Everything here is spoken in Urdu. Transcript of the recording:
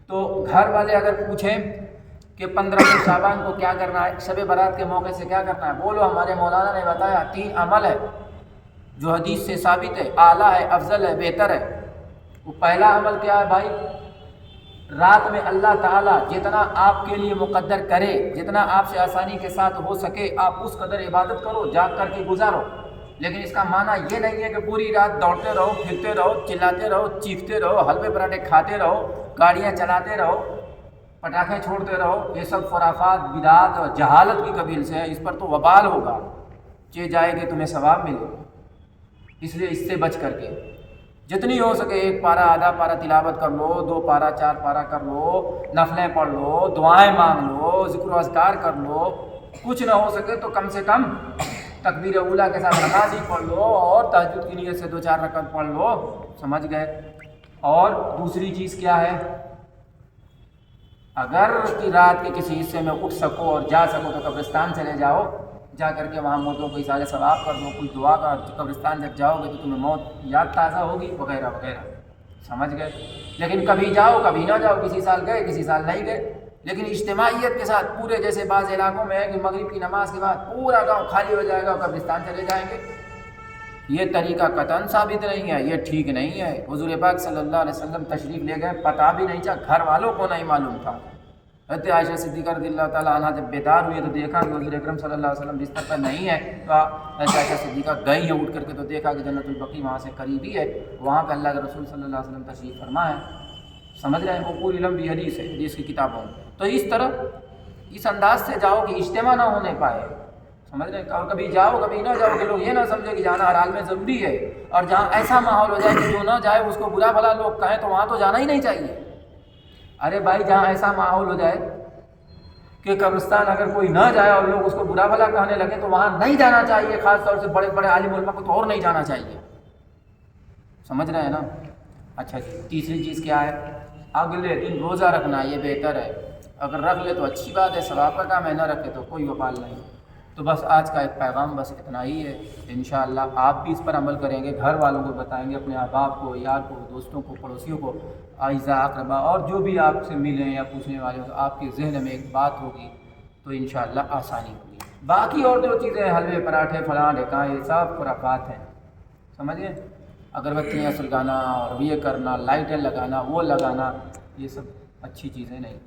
تو گھر والے اگر پوچھیں کہ 15 شعبان کو کیا کرنا ہے، شب برات کے موقع سے کیا کرنا ہے، بولو ہمارے مولانا نے بتایا 3 عمل ہے جو حدیث سے ثابت ہے، اعلیٰ ہے، افضل ہے، بہتر ہے۔ وہ پہلا عمل کیا ہے بھائی، رات میں اللہ تعالیٰ جتنا آپ کے لیے مقدر کرے، جتنا آپ سے آسانی کے ساتھ ہو سکے، آپ اس قدر عبادت کرو، جاگ کر کے گزارو۔ لیکن اس کا معنی یہ نہیں ہے کہ پوری رات دوڑتے رہو، پھرتے رہو، چلاتے رہو، چیختے رہو، حلوے پراٹھے کھاتے رہو، گاڑیاں چلاتے رہو، پٹاخے چھوڑتے رہو۔ یہ سب خرافات، بدعات اور جہالت کی قبیل سے ہے، اس پر تو وبال ہوگا، چہ جائے کہ تمہیں ثواب ملے۔ اس لیے اس سے بچ کر کے جتنی ہو سکے 1 پارہ آدھا پارہ تلاوت کر لو، 2 پارہ 4 پارہ کر لو، نفلیں پڑھ لو، دعائیں مانگ لو، ذکر و اذکار کر لو۔ کچھ نہ ہو سکے تو کم سے کم تکبیر اولیٰ کے ساتھ نماز ہی پڑھ لو، اور تہجد کی نیت سے 2-4 رکعت پڑھ لو، سمجھ گئے۔ اور دوسری چیز کیا ہے، اگر کی رات کے کسی حصے میں اٹھ سکو اور جا سکو تو قبرستان چلے جاؤ، جا کر کے وہاں مردوں کو اشارے ثواب کر دو، کچھ دعا کر۔ قبرستان جب جاؤ گے تو تمہیں موت یاد تازہ ہوگی، وغیرہ وغیرہ، سمجھ گئے۔ لیکن کبھی جاؤ کبھی نہ جاؤ، کسی سال گئے کسی سال نہیں گئے، لیکن اجتماعیت کے ساتھ پورے، جیسے بعض علاقوں میں ہے کہ مغرب کی نماز کے بعد پورا گاؤں خالی ہو جائے گا اور قبرستان چلے جائیں گے، یہ طریقہ قطعاً ثابت نہیں ہے، یہ ٹھیک نہیں ہے۔ حضور پاک صلی اللہ علیہ وسلم تشریف لے گئے، پتہ بھی نہیں چلا، گھر والوں کو نہیں معلوم تھا۔ حضرت عائشہ صدیقہ رضی اللہ تعالیٰ عنہ جب بیدار ہوئی تو دیکھا کہ حضور اکرم صلی اللہ علیہ وسلم بستر پر نہیں ہے، تو حضرت عائشہ صدیقہ گئی ہیں اٹھ کر کے، تو دیکھا کہ جنت البقیع وہاں سے قریب ہی ہے، وہاں پہ اللہ کے رسول صلی اللہ علیہ وسلم تشریف فرما ہے۔ سمجھ رہے ہیں، وہ پوری لمبی حدیث ہے، حدیث کی کتابوں میں۔ تو اس طرح اس انداز سے جاؤ کہ اجتماع نہ ہونے پائے، سمجھ رہے ہیں، اور کبھی جاؤ کبھی نہ جاؤ کہ لوگ یہ نہ سمجھے کہ جانا ہر حال میں ضروری ہے، اور جہاں ایسا ماحول ہو جائے کہ جو نہ جائے اس کو برا بھلا لوگ کہیں تو وہاں تو جانا ہی نہیں چاہیے۔ ارے بھائی، جہاں ایسا ماحول ہو جائے کہ قبرستان اگر کوئی نہ جائے اور لوگ اس کو برا بھلا کہنے لگے تو وہاں نہیں جانا چاہیے، خاص طور سے بڑے بڑے عالم علماء کو تو اور نہیں جانا چاہیے، سمجھ رہے ہیں نا۔ اچھا جی، تیسری چیز کیا ہے، اگلے دن روزہ رکھنا، یہ بہتر ہے، اگر رکھ لے تو اچھی بات ہے، ثواب کا کام ہے، نہ رکھے تو کوئی وبال نہیں۔ تو بس آج کا ایک پیغام بس اتنا ہی ہے، انشاءاللہ آپ بھی اس پر عمل کریں گے، گھر والوں کو بتائیں گے، اپنے احباب کو، یار کو، دوستوں کو، پڑوسیوں کو، اعزاء اقربا اور جو بھی آپ سے ملیں یا پوچھنے والے ہوں، تو آپ کے ذہن میں ایک بات ہوگی تو انشاءاللہ آسانی ہوگی۔ باقی اور جو چیزیں حلوے پراٹھے فلاں ڈھکاں، یہ سب خرافات ہیں، سمجھیں، اگربتیاں سلگانا اور یہ کرنا، لائٹیں لگانا، وہ لگانا، یہ سب اچھی چیزیں نہیں۔